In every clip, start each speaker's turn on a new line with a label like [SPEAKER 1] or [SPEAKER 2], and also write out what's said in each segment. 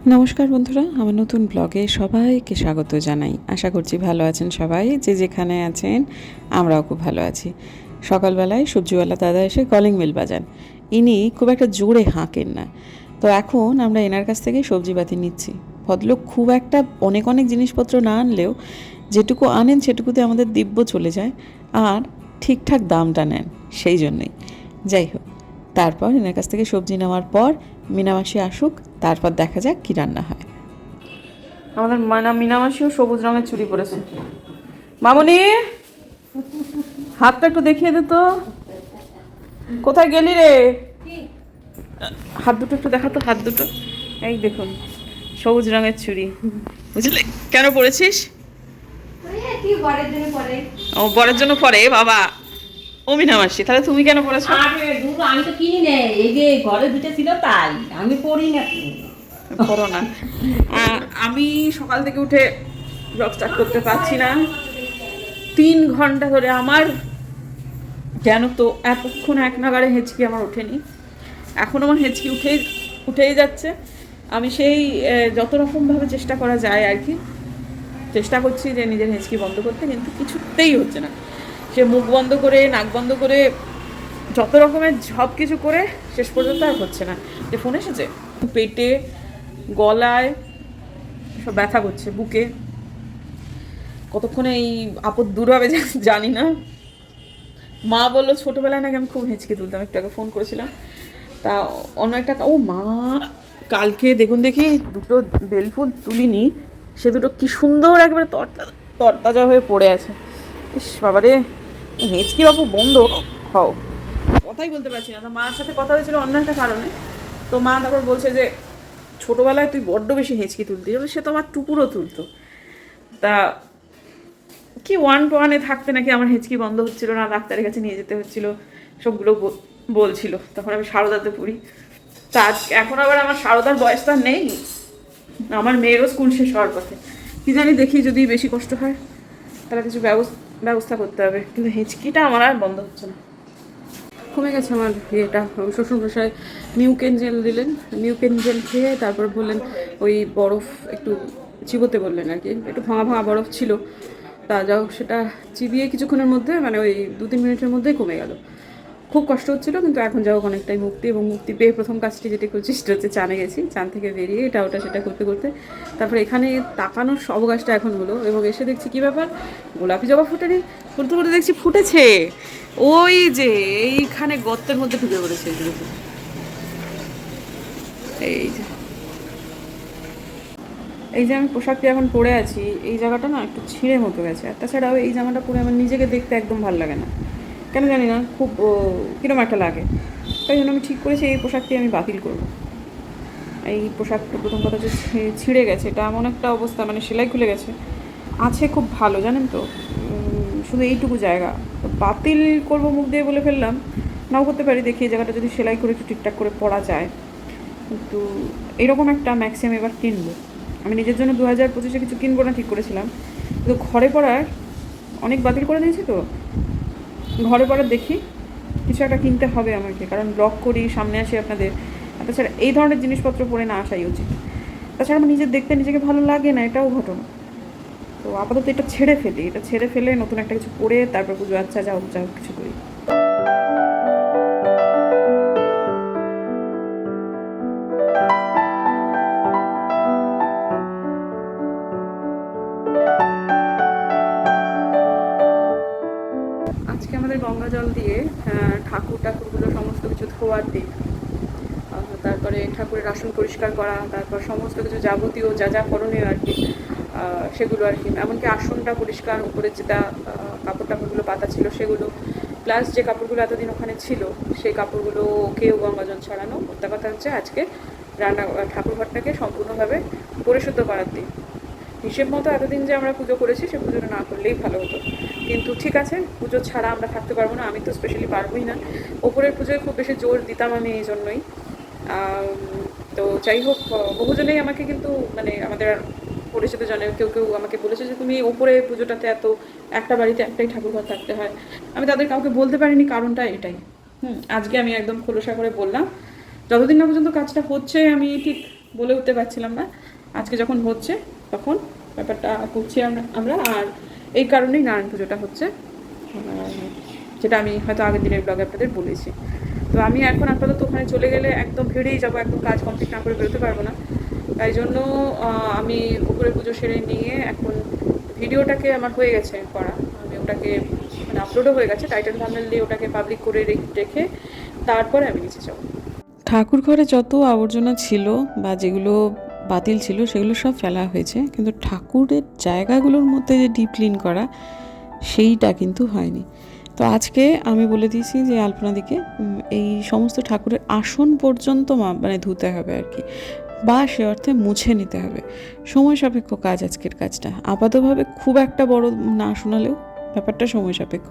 [SPEAKER 1] নমস্কার বন্ধুরা, আমার নতুন ব্লগে সবাইকে স্বাগত জানাই। আশা করছি ভালো আছেন সবাই, যে যেখানে আছেন। আমরাও খুব ভালো আছি। সকালবেলায় সবজিওয়ালা দাদা এসে কলিং বেল বাজান। ইনি খুব একটা জোরে হাঁকেন না, তো এখন আমরা এনার কাছ থেকেই সবজিপাতি নিচ্ছি। ভদ্রলোক খুব একটা অনেক অনেক জিনিসপত্র না আনলেও যেটুকু আনেন সেটুকুতে আমাদের দিব্য চলে যায়, আর ঠিকঠাক দামটা নেন। সেই জন্যই যাই হোক, তারপর এনার কাছ থেকে সবজি নেওয়ার পর মিনামাসি আসুক, তারপর দেখা যাক কি রান্না হয়। আমাদের মিনামাসিও সবুজ রঙের চুড়ি পরেছে। মামনি, হাতটা একটু দেখিয়ে দে তো। কোথায় গেলি রে? হাত দুটো একটু দেখাতো, হাত দুটো। এই দেখুন, সবুজ রঙের চুড়ি, বুঝলি? কেন পরেছিস? ও, বরের জন্য পরে বাবা। ও মিনামাসি, তাহলে তুমি কেন পরেছো?
[SPEAKER 2] আমি তো কিনি নেই, এই যে ঘরে দুটো ছিল তাই আমি পড়ি না।
[SPEAKER 1] করো না। আমি সকাল থেকে উঠে ব্লগ স্টার্ট করতে পারছি না। 3 ঘন্টা ধরে আমার কেন তো এতক্ষণ এক নাগাড়ে হেঁচকি আমার ওঠেনি। এখন আমার হেঁচকি উঠেই যাচ্ছে। আমি সেই যত রকমভাবে চেষ্টা করা যায় আর কি, চেষ্টা করছি যে নিজের হেঁচকি বন্ধ করতে, কিন্তু কিছুতেই হচ্ছে না। সে মুখ বন্ধ করে, নাক বন্ধ করে, যত রকমের সব কিছু করে শেষ পর্যন্ত আর হচ্ছে না। যে ফোন এসেছে, পেটে, গলায় সব ব্যথা করছে, বুকে। কতক্ষণে এই আপদ দূর হবে জানি না। মা বললো ছোটোবেলায় নাকি আমি খুব হেঁচকে তুলতাম, একটু আগে ফোন করেছিলাম। তা অন্য একটা, ও মা কালকে দেখুন দেখি দুটো বেলফুল তুলিনি, সে দুটো কি সুন্দর একবারে তরতাজা হয়ে পড়ে আছে। ইস বাবারে, হেঁচকি বাবু বন্ধ হও। কথাই বলতে পারছি না। তো মার সাথে কথা হয়েছিল অন্য একটা কারণে। তো মা তারপর বলছে যে ছোটোবেলায় তুই বড্ড বেশি হেঁচকি তুলতি, সে তো আমার টুকুরও তুলতো। তা কি 1 to 1 থাকতে নাকি আমার হেঁচকি বন্ধ হচ্ছিল না, ডাক্তারের কাছে নিয়ে যেতে হচ্ছিল, সবগুলো বলছিল। তখন আমি সারদাতে পড়ি। তা এখন আবার আমার সারদার বয়স তো আর নেই, আমার মেয়েরও স্কুল শেষ হওয়ার পথে। কি জানি, দেখি যদি বেশি কষ্ট হয় তাহলে কিছু ব্যবস্থা করতে হবে, কিন্তু হেঁচকিটা আমার আর বন্ধ হচ্ছে না। কমে গেছে আমার ইয়েটা। শ্বশুরমশাই নিউকেন জেল দিলেন, নিউকেন জেল খেয়ে তারপর বললেন ওই বরফ একটু চিবোতে বললেন আর কি। একটু ভাঙা ভাঙা বরফ ছিল, তা যাও সেটা চিবিয়ে কিছুক্ষণের মধ্যে, মানে ওই 2-3 মিনিটের মধ্যেই কমে গেল। খুব কষ্ট হচ্ছিল, কিন্তু এখন যাও অনেকটাই মুক্তি। এবং মুক্তি পেয়ে প্রথম কাজটি যেটি করছি সেটা হচ্ছে চানে গেছি। চান থেকে বেরিয়ে এটা ওটা সেটা করতে করতে তারপরে এখানে তাকানোর অবকাশটা এখন হলো। এবং এসে দেখছি কী ব্যাপার, গোলাপি জবা ফুটেনি, ফুটতে ফুটতে দেখছি ফুটেছে। ওই যে এইখানে গর্তের মধ্যে ঢুকে পড়েছে। এই যে এই যে আমি পোশাকটি এখন পরে আছি, এই জায়গাটা না একটু ছিঁড়ে মতো গেছে। আর তাছাড়াও এই জামাটা পরে আমার নিজেকে দেখতে একদম ভালো লাগে না, কেন জানি না, খুব কীরকম একটা লাগে। তাই জন্য আমি ঠিক করেছি এই পোশাকটি আমি বাতিল করব। এই পোশাকটা প্রথম কথা যে ছিঁড়ে গেছে, এটা এমন একটা অবস্থা, মানে সেলাই খুলে গেছে, আছে খুব ভালো জানেন তো, শুধু এইটুকু জায়গা। তো বাতিল করব মুখ দিয়ে বলে ফেললাম, নাও করতে পারি। দেখি এই জায়গাটা যদি সেলাই করে একটু ঠিকঠাক করে পরা যায়। কিন্তু এরকম একটা ম্যাক্সিমাম এবার কিনবো। আমি নিজের জন্য 2025-এ কিছু কিনবো না ঠিক করেছিলাম, কিন্তু ঘরে পড়ার অনেক বাতিল করে দিয়েছি। তো ঘরে পড়ার দেখি কিছু একটা কিনতে হবে আমাকে, কারণ ব্লগ করি, সামনে আসি আপনাদের। তাছাড়া এই ধরনের জিনিসপত্র পরে না আসাই উচিত। তাছাড়া আমার নিজের দেখতে নিজেকে ভালো লাগে না, এটাও ঘটনা। তো আপাতত এটা ছেড়ে ফেলি, এটা ছেড়ে ফেলে নতুন একটা কিছু পরে তারপর পুজো আচ্ছা যাও যাও কিছু করি। আজকে আমাদের গঙ্গা জল দিয়ে ঠাকুরগুলো সমস্ত কিছু ধোয়ার দিন। তারপরে ঠাকুরের আসন পরিষ্কার করা, তারপর সমস্ত কিছু যাবতীয় যা যা করণীয় আর কি, সেগুলো আর কি। এমনকি আসনটা পরিষ্কার, উপরে যেটা কাপড়গুলো পাতা ছিল সেগুলো, প্লাস যে কাপড়গুলো এতদিন ওখানে ছিল সেই কাপড়গুলোকেও গঙ্গা জল ছড়ানো। মোদ্দা কথা হচ্ছে আজকে ঠাকুরঘরটাকে সম্পূর্ণভাবে পরিশুদ্ধ করার দিন। হিসেব মতো এতদিন যে আমরা পুজো করেছি সে পুজোটা না করলেই ভালো হতো, কিন্তু ঠিক আছে, পুজো ছাড়া আমরা থাকতে পারবো না। আমি তো স্পেশালি পারবোই না। ওপরের পুজোয় খুব বেশি জোর দিতাম আমি এই জন্যই। তো যাই হোক, বহুজনেই আমাকে কিন্তু, মানে আমাদের পরিচিত জনে কেউ কেউ আমাকে বলেছে যে তুমি ওপরে পুজোটাতে এত, একটা বাড়িতে একটাই ঠাকুরঘর থাকতে হয়। আমি তাদের কাউকে বলতে পারিনি, কারণটা এটাই। আজকে আমি একদম খোলসা করে বললাম, যতদিন না পর্যন্ত কাজটা হচ্ছে আমি ঠিক বলে উঠতে পারছিলাম না। আজকে যখন হচ্ছে তখন ব্যাপারটা করছি আমরা আর এই কারণেই নারায়ণ পুজোটা হচ্ছে, যেটা আমি হয়তো আগের দিনের ব্লগে আপনাদের বলেছি। তো আমি এখন আপাতত ওখানে চলে গেলে একদম ভিড়েই যাবো, একদম কাজ কমপ্লিট না করে বেরোতে পারবো না। তাই জন্য আমি উপরে পুজো সেরে নিয়ে এখন ভিডিওটাকে আমার হয়ে গেছে করা, আমি ওটাকে মানে আপলোডও হয়ে গেছে, টাইটেল থাম্বনেল দিয়ে ওটাকে পাবলিক করে রেখে তারপরে আমি নিচে যাবো। ঠাকুর ঘরে যত আবর্জনা ছিল বা যেগুলো বাতিল ছিল সেগুলো সব ফেলা হয়েছে, কিন্তু ঠাকুরের জায়গাগুলোর মধ্যে যে ডিপ ক্লিন করা সেইটা কিন্তু হয়নি। তো আজকে আমি বলে দিয়েছি যে আলপনাদিকে এই সমস্ত ঠাকুরের আসন পর্যন্ত মানে ধুতে হবে আর কি, বা সে অর্থে মুছে নিতে হবে। সময় সাপেক্ষ কাজ আজকের কাজটা, আপাতভাবে খুব একটা বড় না শোনালেও ব্যাপারটা সময় সাপেক্ষ।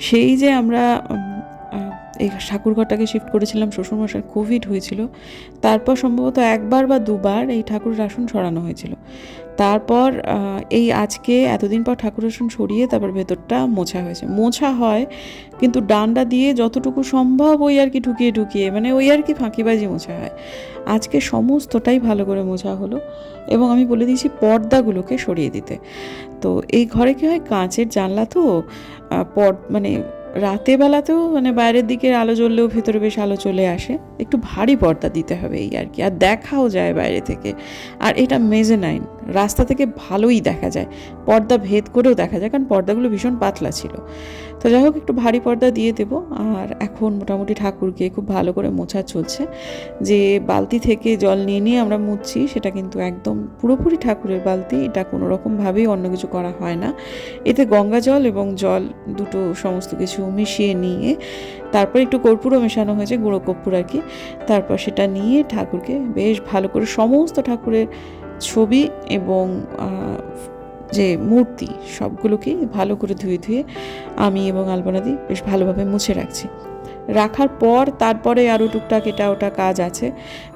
[SPEAKER 1] সেই যে আমরা এই ঠাকুরঘরটাকে শিফট করেছিলাম, শ্বশুরমশাই কোভিড হয়েছিল, তারপর সম্ভবত একবার বা দুবার এই ঠাকুরের আসন সরানো হয়েছিল। তারপর এই আজকে এতদিন পর ঠাকুরের আসন সরিয়ে তারপর ভেতরটা মোছা হয়েছে। মোছা হয় কিন্তু ডান্ডা দিয়ে যতটুকু সম্ভব ওই আর কি ঢুকিয়ে মানে ওই আর কি ফাঁকিবাজি মোছা হয়। আজকে সমস্তটাই ভালো করে মোছা হলো এবং আমি বলে দিয়েছি পর্দাগুলোকে সরিয়ে দিতে। তো এই ঘরে কী হয়, কাঁচের জানলা তো মানে রাতে বেলাতেও মানে বাইরের দিকে আলো জ্বললেও ভেতরে বেশ আলো চলে আসে, একটু ভারী পর্দা দিতে হবে এই আর কি, আর দেখাও যায় বাইরে থেকে। আর এটা মেজেনাইন, রাস্তা থেকে ভালোই দেখা যায়, পর্দা ভেদ করেও দেখা যায়, কারণ পর্দাগুলো ভীষণ পাতলা ছিল। তো যাই হোক, একটু ভারী পর্দা দিয়ে দেবো। আর এখন মোটামুটি ঠাকুরকে খুব ভালো করে মোছা চলছে। যে বালতি থেকে জল নিয়ে আমরা মুছছি সেটা কিন্তু একদম পুরোপুরি ঠাকুরের বালতি, এটা কোনো রকমভাবেই অন্য কিছু করা হয় না। এতে গঙ্গা জল এবং জল দুটো সমস্ত কিছু মিশিয়ে নিয়ে তারপর একটু কর্পূরও মেশানো হয়েছে, গুঁড়ো কর্পূর আর কি। তারপর সেটা নিয়ে ঠাকুরকে বেশ ভালো করে সমস্ত ঠাকুরের ছবি এবং যে মূর্তি সবগুলোকেই ভালো করে ধুয়ে আমি এবং আলপনাদি বেশ ভালোভাবে মুছে রাখার পর তারপরে আরও টুকটাক এটা ওটা কাজ আছে।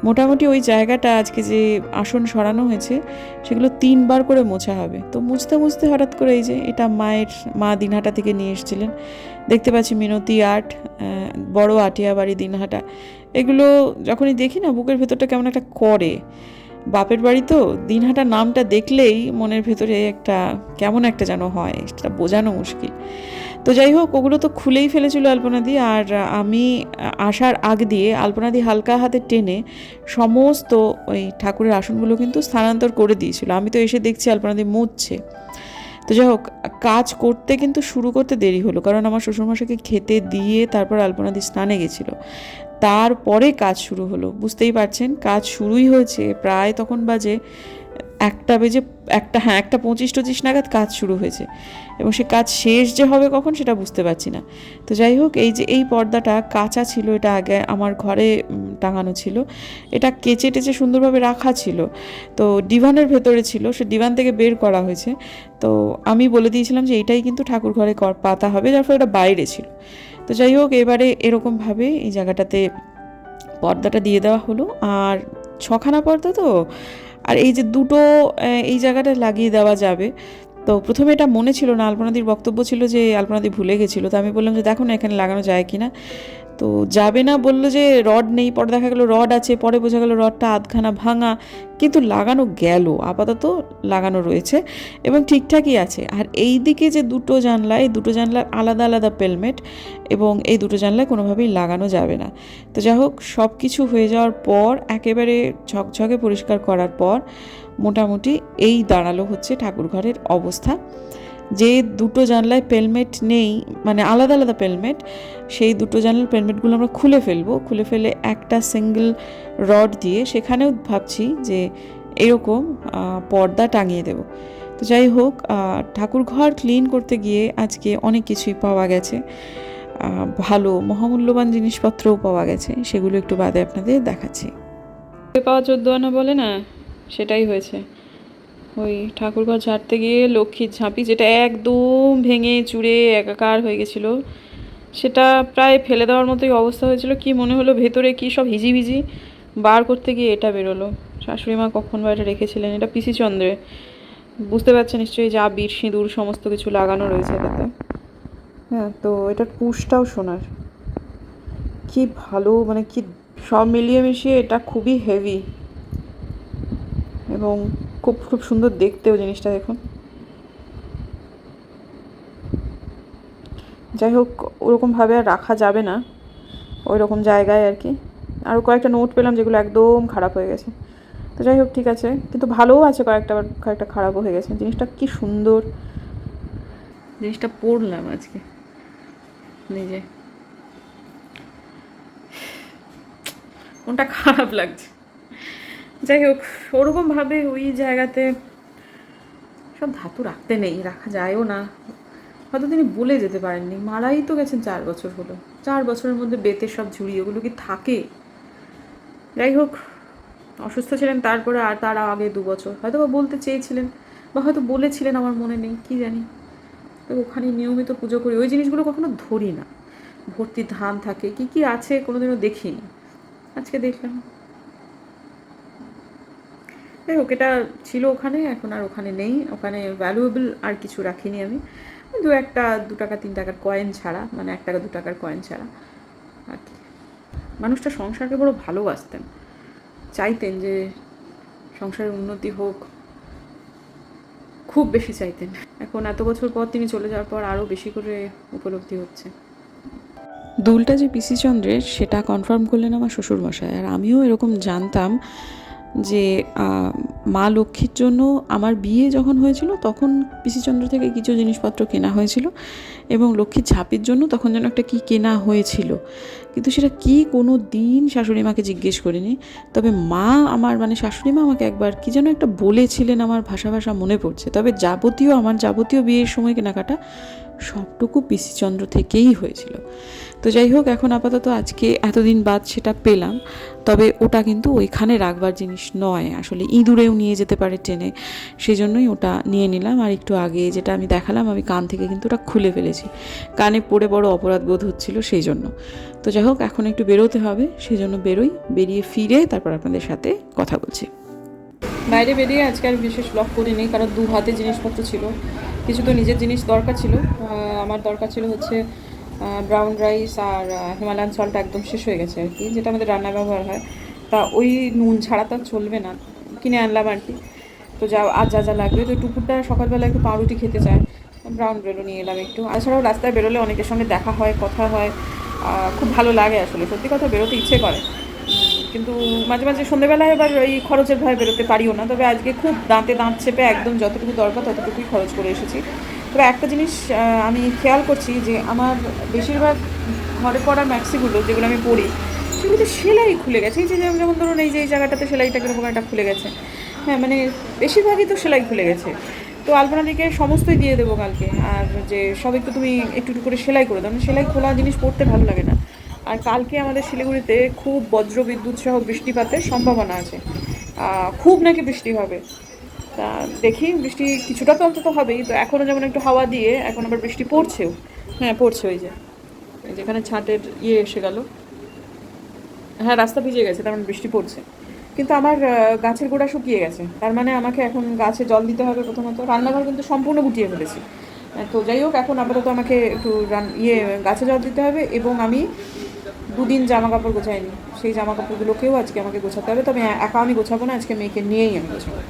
[SPEAKER 1] মোটামুটি ওই জায়গাটা আজকে যে আসন সরানো হয়েছে সেগুলো 3 বার করে মোছা হবে। তো মুছতে হঠাৎ করে এই যে এটা মা দিনহাটা থেকে নিয়ে এসেছিলেন, দেখতে পাচ্ছি মিনতি আর্ট, বড় আটিয়া বাড়ি দিনহাটা। এগুলো যখনই দেখি না বুকের ভেতরটা কেমন একটা করে। বাপের বাড়ি তো, দিনহাটা নামটা দেখলেই মনের ভেতরে একটা কেমন একটা যেন হয়, সেটা বোঝানো মুশকিল। তো যাই হোক, ওগুলো তো খুলেই ফেলেছিল আলপনাদি, আর আমি আসার আগ দিয়ে আলপনাদি হালকা হাতে টেনে সমস্ত ওই ঠাকুরের আসনগুলো কিন্তু স্থানান্তর করে দিয়েছিল। আমি তো এসে দেখছি আলপনাদি মুছছে। তো যাই হোক, কাজ করতে কিন্তু শুরু করতে দেরি হলো, কারণ আমার শ্বশুরমশাইকে খেতে দিয়ে তারপর আলপনাদি স্নানে গেছিলো, তারপরে কাজ শুরু হলো। বুঝতেই পারছেন, কাজ শুরুই হয়েছে প্রায় তখন বাজে 1:25 নাগাদ কাজ শুরু হয়েছে, এবং সে কাজ শেষ যে হবে কখন সেটা বুঝতে পারছি না। তো যাই হোক, এই যে এই পর্দাটা কাঁচা ছিল, এটা আগে আমার ঘরে টাঙানো ছিল, এটা কেচে টেচে সুন্দরভাবে রাখা ছিল, তো ডিভানের ভেতরে ছিল, সে ডিভান থেকে বের করা হয়েছে। তো আমি বলে দিয়েছিলাম যে এইটাই কিন্তু ঠাকুর ঘরে পাতা হবে, যার ফলে এটা বাইরে ছিল। তো যাই হোক, এবারে এরকমভাবে এই জায়গাটাতে পর্দাটা দিয়ে দেওয়া হলো। আর 6খানা পর্দা তো, আর এই যে দুটো এই জায়গাটা লাগিয়ে দেওয়া যাবে। তো প্রথমে এটা মনে ছিল না, আলপনাদির বক্তব্য ছিল যে আলপনাদি ভুলে গেছিলো। তো আমি বললাম যে দেখো না এখানে লাগানো যায় কি না। তো যাবে না, বললো যে রড নেই। পরে দেখা গেলো রড আছে, পরে বোঝা গেলো রডটা আধখানা ভাঙা, কিন্তু লাগানো গেল, আপাতত লাগানো রয়েছে এবং ঠিকঠাকই আছে। আর এই দিকে যে দুটো জানলা, এই দুটো জানলার আলাদা আলাদা পেলমেট, এবং এই দুটো জানলায় কোনোভাবেই লাগানো যাবে না। তো যাই হোক, সব কিছু হয়ে যাওয়ার পর একেবারে ঝকঝকে পরিষ্কার করার পর মোটামুটি এই দাঁড়ালো হচ্ছে ঠাকুরঘরের অবস্থা। যে দুটো জানলায় পেলমেট নেই, মানে আলাদা আলাদা পেলমেট, সেই দুটো জানলার পেলমেটগুলো আমরা খুলে ফেলে একটা সিঙ্গেল রড দিয়ে সেখানেও ভাবছি যে এরকম পর্দা টাঙিয়ে দেব। তো যাই হোক, ঠাকুরঘর ক্লিন করতে গিয়ে আজকে অনেক কিছুই পাওয়া গেছে, ভালো মহামূল্যবান জিনিসপত্রও পাওয়া গেছে, সেগুলো একটু বাদে আপনাদের দেখাচ্ছি। পাওয়া 14 আনা বলে না, সেটাই হয়েছে। ওই ঠাকুরঘর ঝাড়তে গিয়ে লক্ষ্মীর ঝাঁপি, যেটা একদম ভেঙে চুরে একাকার হয়ে গেছিলো, সেটা প্রায় ফেলে দেওয়ার মতোই অবস্থা হয়েছিল। কি মনে হলো ভেতরে কি সব হিজিবিজি, বার করতে গিয়ে এটা বেরোলো। শাশুড়ি মা কখন বা এটা রেখেছিলেন, এটা পিসি চন্দ্রে, বুঝতে পারছেন নিশ্চয়ই, যা বীর সিঁদুর সমস্ত কিছু লাগানো রয়েছে এটাতে। হ্যাঁ, তো এটার পুষটাও সোনার, কি ভালো, মানে কি সব মিলিয়ে মিশিয়ে এটা খুবই হেভি। এবং খুব খুব সুন্দর দেখতেও জিনিসটা দেখুন। যাই হোক, ওরকমভাবে আর রাখা যাবে না ওই রকম জায়গায় আর কি। আরও কয়েকটা নোট পেলাম যেগুলো একদম খারাপ হয়ে গেছে। তো যাই হোক, ঠিক আছে, কিন্তু ভালোও আছে কয়েকটা খারাপও হয়ে গেছে। জিনিসটা কি সুন্দর, জিনিসটা পড়লাম আজকে নিজে, মনটা খারাপ লাগছে। যাই হোক, ওরকমভাবে ওই জায়গাতে সব ধাতু রাখতে নেই, রাখা যায়ও না। হয়তো তিনি বলে যেতে পারেননি, মারাই তো গেছেন 4 বছর হলো। 4 বছরের মধ্যে বেতের সব ঝুড়ি, ওগুলো কি থাকে? যাই হোক, অসুস্থ ছিলেন তারপরে, আর তার আগে 2 বছর হয়তো বা বলতে চেয়েছিলেন, বা হয়তো বলেছিলেন, আমার মনে নেই, কি জানি। তো ওখানে নিয়মিত পুজো করি, ওই জিনিসগুলো কখনো ধরি না। ভর্তি ধান থাকে, কি কি আছে কোনোদিনও দেখিনি, আজকে দেখলাম। যাই হোক, এটা ছিল ওখানে, এখন আর ওখানে নেই। ওখানে ভ্যালুয়েবল আর কিছু রাখিনি আমি, 2 টাকা 3 টাকার কয়েন ছাড়া, মানে 1 টাকা 2 টাকার কয়েন ছাড়া আর কি। মানুষটা সংসারকে বড় ভালোবাসতেন, চাইতেন যে সংসারের উন্নতি হোক, খুব বেশি চাইতেন। এখন এত বছর পর তিনি চলে যাওয়ার পর আরও বেশি করে উপলব্ধি হচ্ছে। দুলটা যে পিসি চন্দ্রের সেটা কনফার্ম করলেন আমার শ্বশুরমশাই। আর আমিও এরকম জানতাম যে মা লক্ষ্মীর জন্য আমার বিয়ে যখন হয়েছিল তখন পিসিচন্দ্র থেকে কিছু জিনিসপত্র কেনা হয়েছিল, এবং লক্ষ্মীর ঝাঁপির জন্য তখন যেন একটা কি কেনা হয়েছিল, কিন্তু সেটা কি কোনো দিন শাশুড়ি মাকে জিজ্ঞেস করিনি। তবে মা আমার, মানে শাশুড়ি মা আমাকে একবার কি যেন একটা বলেছিলেন, আমার ভাষা মনে পড়ছে। তবে আমার যাবতীয় বিয়ের সময় কেনাকাটা সবটুকু পিসিচন্দ্র থেকেই হয়েছিল। তো যাই হোক, এখন আপাতত আজকে এতদিন বাদ সেটা পেলাম। তবে ওটা কিন্তু ওইখানে রাখবার জিনিস নয়, আসলে ইঁদুরেও নিয়ে যেতে পারে টেনে, সেই জন্যই ওটা নিয়ে নিলাম। আর একটু আগে যেটা আমি দেখালাম, আমি কান থেকে কিন্তু ওটা খুলে ফেলেছি, কানে পড়ে বড় অপরাধ বোধ হচ্ছিল সেই জন্য। তো যাই হোক, এখন একটু বেরোতে হবে, সেই জন্য বেরিয়ে ফিরে তারপর আপনাদের সাথে কথা বলছি। বাইরে বেরিয়ে আজকে আর বিশেষ ব্লগ করিনি, কারণ 2 হাতে জিনিসপত্র ছিল, কিছু তো নিজের জিনিস দরকার ছিল। আমার দরকার ছিল হচ্ছে ব্রাউন রাইস আর হিমালয়ান সল্ট, একদম শেষ হয়ে গেছে আর কি, যেটা আমাদের রান্নায় ব্যবহার হয়। তা ওই নুন ছাড়া তো চলবে না, কিনে আনলাম আর কি। তো যা লাগবে, তো টুকুরটা সকালবেলা একটু পাউরুটি খেতে চায়, ব্রাউন ব্রেডও নিয়ে এলাম একটু। এছাড়াও রাস্তায় বেরোলে অনেকের সঙ্গে দেখা হয়, কথা হয়, খুব ভালো লাগে আসলে, সত্যি কথা, বেরোতে ইচ্ছে করে। কিন্তু মাঝে মাঝে সন্ধ্যেবেলায় এবার এই খরচের ভয়ে বেরোতে পারিও না। তবে আজকে খুব দাঁতে দাঁত চেপে একদম যতটুকু দরকার ততটুকুই খরচ করে এসেছি। তবে একটা জিনিস আমি খেয়াল করছি যে আমার বেশিরভাগ ঘরে পড়া ম্যাক্সিগুলো যেগুলো আমি পড়ি, সেগুলোতে সেলাই খুলে গেছে। এই যে যেমন ধরুন এই যে এই জায়গাটাতে সেলাইটা কীরকম একটা খুলে গেছে, হ্যাঁ, মানে বেশিরভাগই তো সেলাই খুলে গেছে। তো আলপনাদিকে সমস্তই দিয়ে দেবো কালকে, আর যে সব একটু তুমি একটু একটু করে সেলাই করে দাও, সেলাই খোলা জিনিস পড়তে ভালো লাগে না। আর কালকে আমাদের শিলিগুড়িতে খুব বজ্র বিদ্যুৎ সহ বৃষ্টিপাতের সম্ভাবনা আছে, খুব নাকি বৃষ্টি হবে। তা দেখি, বৃষ্টি কিছুটা তো অন্তত হবেই। তো এখনও যেমন একটু হাওয়া দিয়ে এখন আবার বৃষ্টি পড়ছেও, হ্যাঁ পড়ছে, ওই যে যেখানে ছাটের এসে গেল, হ্যাঁ রাস্তা ভিজে গেছে, তার মানে বৃষ্টি পড়ছে। কিন্তু আমার গাছের গোড়া শুকিয়ে গেছে, তার মানে আমাকে এখন গাছে জল দিতে হবে প্রথমত। রান্নাঘর কিন্তু সম্পূর্ণ গুটিয়ে ফেলেছি। তো যাই হোক, এখন আপাতত আমাকে একটু গাছে জল দিতে হবে, এবং আমি 2 দিন জামা কাপড় গোছাইনি, সেই জামা কাপড়গুলোকেও আজকে আমাকে গোছাতে হবে। তবে একা আমি গোছাবো না, আজকে মেয়েকে নিয়েই আমি গোছাবো।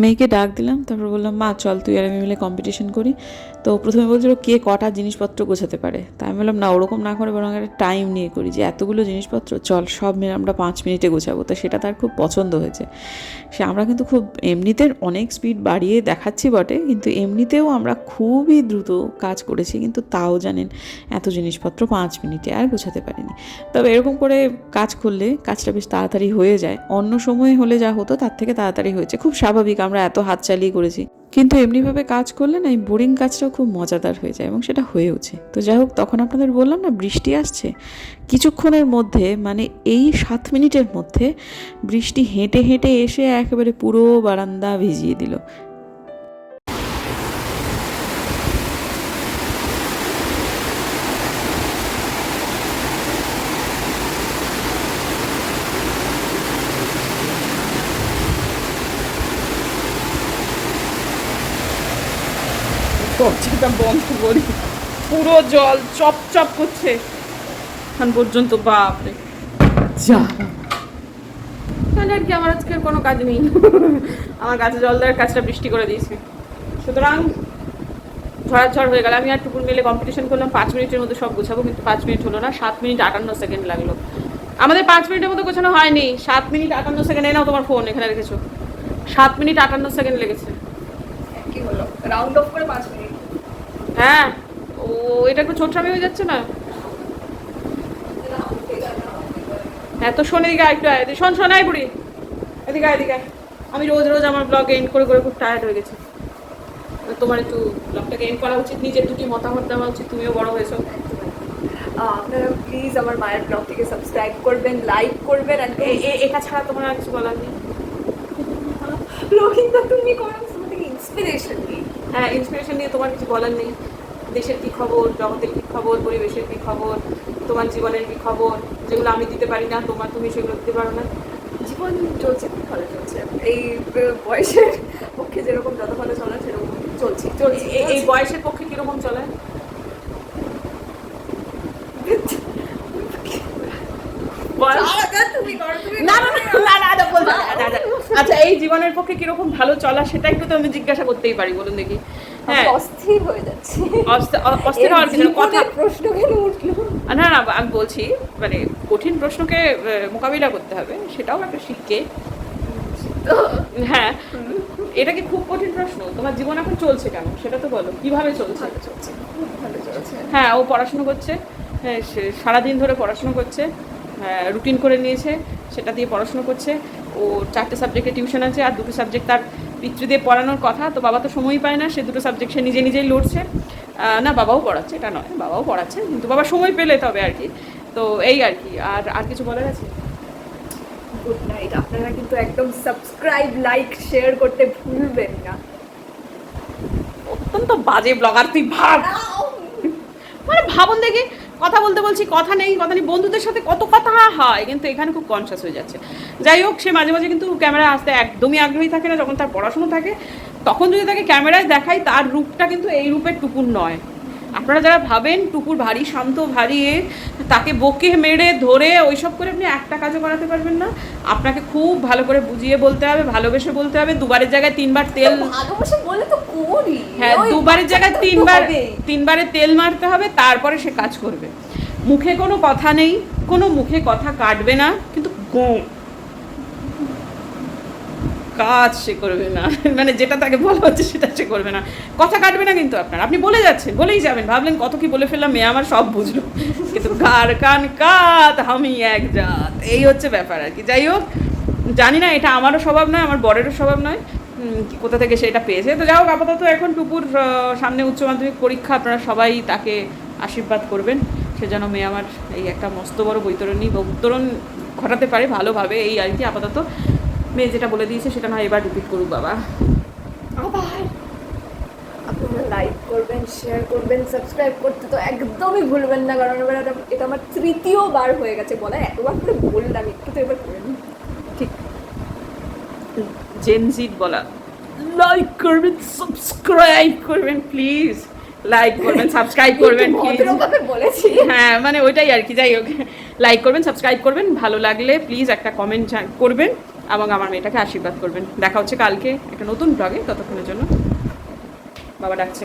[SPEAKER 1] মেয়েকে ডাক দিলাম, তারপর বললাম, মা চল তুই আর আমি মিলে কম্পিটিশন করি। তো প্রথমে বলছিল কে কটা জিনিসপত্র গোছাতে পারে। তাই আমি বললাম না, ওরকম না করে বরং একটা টাইম নিয়ে করি, যে এতগুলো জিনিসপত্র চল সব মিলে আমরা 5 মিনিটে গোছাবো। তো সেটা তার খুব পছন্দ হয়েছে। আমরা কিন্তু খুব এমনিতে অনেক স্পিড বাড়িয়ে দেখাচ্ছি বটে, কিন্তু এমনিতেও আমরা খুবই দ্রুত কাজ করেছি, কিন্তু তাও জানেন এত জিনিসপত্র 5 মিনিটে আর গোছাতে পারিনি। তবে এরকম করে কাজ করলে কাজটা বেশ তাড়াতাড়ি হয়ে যায়, অন্য সময় হলে যা হতো তার থেকে তাড়াতাড়ি হয়েছে, খুব স্বাভাবিক, আমরা এত হাত চালিয়ে করেছি। কিন্তু এমনিভাবে কাজ করলে না, এই বোরিং কাজটাও খুব মজাদার হয়ে যায়, এবং সেটা হয়েওছে। তো যাই হোক, তখন আপনাদের বললাম না বৃষ্টি আসছে, কিছুক্ষণের মধ্যে, মানে এই 7 মিনিটের মধ্যে বৃষ্টি হেঁটে হেঁটে এসে একেবারে পুরো বারান্দা ভিজিয়ে দিল। দরজাটা বন্ধ করি, পুরো জল চপ চপ করছে এখন পর্যন্ত, বাপরে যা। বলে আর কি আমার আজকে কোনো কাজ নেই। আমার গাছে জল দেওয়ার কাজটা বৃষ্টি করে দিয়েছে, সুতরাং ঝড় হয়ে গেল। আমি আর টুকুর মিলে কম্পিটিশন করলাম 5 মিনিটের মধ্যে সব গোছাবো, কিন্তু 5 মিনিট হলো না, 7 মিনিট 58 সেকেন্ড লাগলো। আমাদের 5 মিনিটের মধ্যে গোছানো হয়নি, 7 মিনিট 58 সেকেন্ড। নাও তোমার ফোন এখানে রেখেছো, 7 মিনিট 58 সেকেন্ড লেগেছে।
[SPEAKER 3] কি হলো, রাউন্ড অফ করে 5 মিনিট?
[SPEAKER 1] হ্যাঁ, ও এটা একটু ছোট্টামি হয়ে যাচ্ছে না? হ্যাঁ তো শোন, এদিকে একটু শোন আয় বুড়ি, এদিকে এদিকে। আমি রোজ আমার ব্লগ এন্ড করে খুব টায়ার্ড হয়ে গেছি। তোমার একটু ব্লগটাকে এন্ড করা উচিত, নিজের দুটি মতামত দেওয়া উচিত, তুমিও বড় হয়েছো।
[SPEAKER 3] আপনারা প্লিজ আমার মায়ের ব্লগটিকে সাবস্ক্রাইব করবেন, লাইক করবেন। আর
[SPEAKER 1] এটা ছাড়া তোমার আর কিছু বলার নেই?
[SPEAKER 3] ব্লগিংটা তুমি করো, তোমাদের ইন্সপিরেশন নিই।
[SPEAKER 1] হ্যাঁ, ইন্সপিরেশন নিয়ে তোমার কিছু বলার নেই? দেশের কী খবর, জগতের কী খবর, পরিবেশের কী খবর, তোমার জীবনের কী খবর, যেগুলো আমি দিতে পারি না, তুমি সেগুলো দিতে পারো না।
[SPEAKER 3] জীবন চলছে, খুব ভালো চলছে। এই বয়সের পক্ষে যেরকম যত ভালো চলে সেরকম চলছে।
[SPEAKER 1] এই বয়সের পক্ষে কিরকম চলে?
[SPEAKER 3] তুমি করো, তুমি
[SPEAKER 1] না, বলবো না। আচ্ছা, এই জীবনের পক্ষে কিরকম ভালো চলা সেটা একটু তো আমি জিজ্ঞাসা করতেই পারি, বলুন দেখি। হ্যাঁ,
[SPEAKER 3] অস্থির হয়ে যাচ্ছে।
[SPEAKER 1] অস্থির হওয়ার কিছু না, কথা
[SPEAKER 3] প্রশ্ন কেন উঠলো?
[SPEAKER 1] না আমি বলছি মানে কঠিন প্রশ্নকে মোকাবিলা করতে হবে, সেটাও একটা শিখকে। হ্যাঁ, এটা কি খুব কঠিন প্রশ্ন? তোমার জীবন এখন চলছে কেন সেটা তো বলো, কিভাবে চলছে?
[SPEAKER 3] খুব ভালো চলছে।
[SPEAKER 1] হ্যাঁ, ও পড়াশুনো করছে, হ্যাঁ সারাদিন ধরে পড়াশুনো করছে, রুটিন করে নিয়েছে, সেটা দিয়ে পড়াশুনো করছে। ও 4টে সাবজেক্টে টিউশন আছে, আর 2টো সাবজেক্ট তার পিতৃদেব পড়ানোর কথা, তো বাবা তো সময়ই পায় না, সে 2টো সাবজেক্ট সে নিজেই লড়ছে। না, বাবাও পড়াচ্ছে, এটা নয়, বাবাও পড়াচ্ছে, কিন্তু বাবা সময় পেলে তবে আর কি। তো এই আর কি, আর কিছু বলার আছে?
[SPEAKER 3] Good night. আপনারা কিন্তু একদম সাবস্ক্রাইব, লাইক, শেয়ার করতে ভুলবেন না।
[SPEAKER 1] অত্যন্ত বাজে ব্লগার তুই, ভাব মানে ভাবুন দেখি, কথা বলতে বলছি, কথা নেই, বন্ধুদের সাথে কত কথা হয়, কিন্তু এখানে খুব কনসাস হয়ে যাচ্ছে। যাই হোক, সে মাঝে মাঝে কিন্তু ক্যামেরা আসতে একদমই আগ্রহী থাকে না, যখন তার পড়াশুনো থাকে তখন যদি তাকে ক্যামেরায় দেখাই, তার রূপটা কিন্তু এই রূপের টুকুর নয়। আপনারা যারা ভাবেন টুকুর ভারী শান্ত, ভারী তাকে বকে মেরে ধরে ওইসব করে আপনি একটা কাজও করাতে পারবেন না। আপনাকে খুব ভালো করে বুঝিয়ে বলতে হবে, ভালোবেসে বলতে হবে, 2বারের জায়গায় 3বার তেল,
[SPEAKER 3] ভালোবাসা বলে তো করি।
[SPEAKER 1] হ্যাঁ 2বারের জায়গায় 3বারে তেল মারতে হবে, তারপরে সে কাজ করবে। মুখে কোনো কথা নেই, কোনো মুখে কথা কাটবে না, কিন্তু কাজ সে করবে না, মানে যেটা তাকে বলা হচ্ছে সেটা সে করবে না, কথা কাটবে না। কিন্তু আপনি বলে যাচ্ছেন, বলেই যাবেন, ভাবলেন কত কি বলে ফেললাম, মেয়ে আমার সব বুঝলো, কিন্তু কার কান কাত আমি এক জাত, এই হচ্ছে ব্যাপার আর কি। যাই হোক, জানি না এটা আমারও স্বভাব নয়, আমার বরেরও স্বভাব নয়, কোথা থেকে সে এটা পেয়েছে। তো যাই হোক, আপাতত এখন টুকুর সামনে উচ্চ মাধ্যমিক পরীক্ষা, আপনারা সবাই তাকে আশীর্বাদ করবেন, সে যেন মেয়ে আমার এই একটা মস্ত বড় উত্তরণ ঘটাতে পারে ভালোভাবে, এই আর কি। আপাতত মেয়ে যেটা বলে দিয়েছে সেটা না এবার রিপিট করুক বাবা।
[SPEAKER 3] আবার আপনারা লাইক করবেন, শেয়ার করবেন, সাবস্ক্রাইব করতে তো একদমই ভুলবেন না, কারণ এবার এটা আমার 3য় বার হয়ে গেছে বলা, এতবার করে বললাম, একটু তো এবার করে নিন।
[SPEAKER 1] ঠিক, জেনজিট বলা, লাইক করবেন, সাবস্ক্রাইব করবেন প্লিজ, লাইক করবেন, সাবস্ক্রাইব করবেন প্লিজ।
[SPEAKER 3] ভদ্রভাবে বলেছি।
[SPEAKER 1] হ্যাঁ, মানে ওইটাই আর কি। যাই হোক, লাইক করবেন, সাবস্ক্রাইব করবেন, ভালো লাগলে প্লিজ একটা কমেন্ট করবেন, এবং আমার মেয়েটাকে আশীর্বাদ করবেন। দেখা হচ্ছে কালকে একটা নতুন ব্লগে, ততক্ষণের জন্য বাবা ডাকছে।